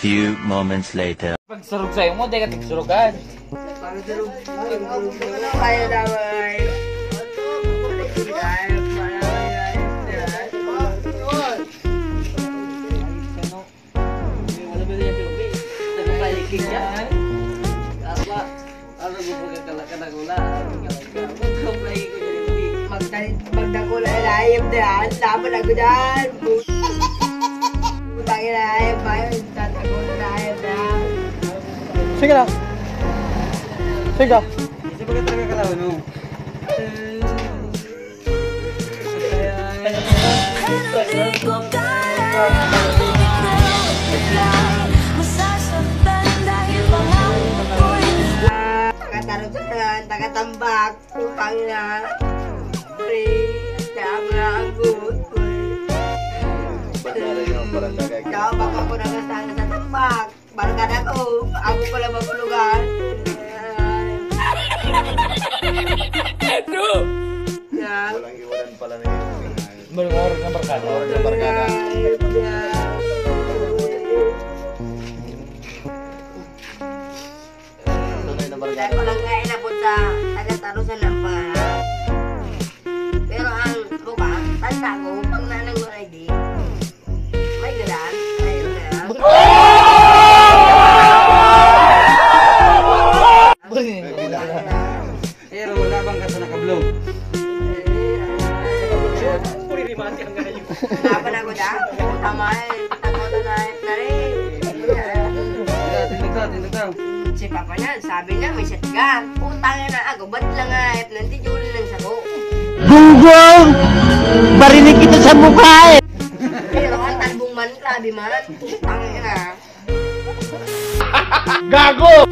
few moments later. Pagsurog sa'yo mo, di ka tigsurugan. Pagsurog kayo naman. Magdakula ilayim dyan, laban ako dyan. Butang ilayim, bayo, tatakula ilayim dyan. Sige na. Sige. Isa ba ka talaga kalawan mo? Takatarutan, takatambak, upang na. Kau baka ko nagasang sa tambak. Barkada ko, ako pala magpulugan. Walang iwanan pala na yun. Oras ng barkada. Oras ng barkada. Tunay na barkada. Dahil ko lang nga inabot sa takatarutan ng pangarap. Pero ang buka, tanda ko, pag nanang mo ID, may galan, may galan. Pero wala bang ka sa nakablog? Laban ako dyan, tama eh, takotan na rin. Tindog daw. Si Papa niya, sabi niya may shotgun. Putangin na ako, ba't lang nga nanti Julie lang sako. Gunggong! Barinig kita sa mukha eh! Pero ang talbong man, labi man, putangin na. Gago!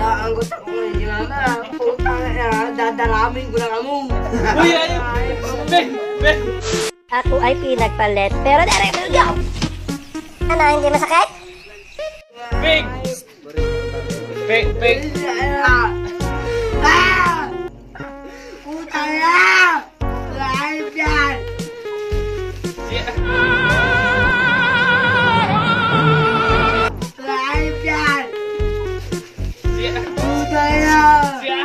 Ang gusto ko ngayon, mama, putangin na, dadalamin ko na kamo. Uy, ayaw! Bek! Ako ay pinagpalit, pero direct to go! Ano, hindi masakit? Bek! Bek! Putangin na! Live yan! Live yan! Putangin na! Live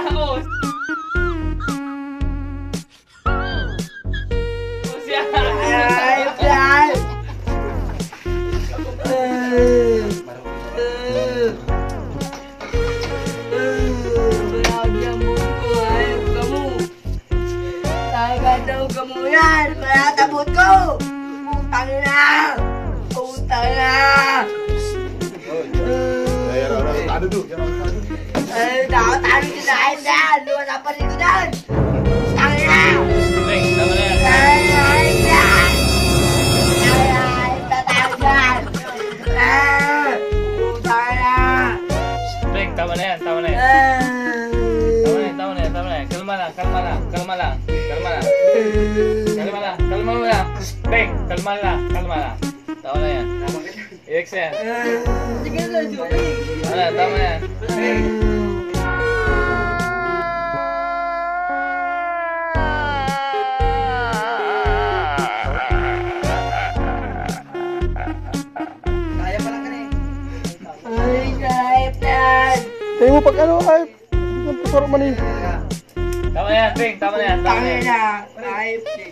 yan! Kamu yan! Kaya tabot ko! Putang na! Putang na! Tado do. Talo kinain dyan! Luwas ang parin ko dyan! Putang na! Bek, tama na yan. Ay, dyan! Ay, tatalo dyan! Putang na! Bek, tama na yan. Tama na yan. Kalma lang. Bek, kalma lang. Tama na yan. Iyak yan. Sige na, Julie! Tama na yan. Kaya pa lang ka na eh. Ay, kahit yan! Tayo mo pag ano ay nagpaparo man eh. Tama na yan, Bek. Tama na yan. Putang na! Kahit yan!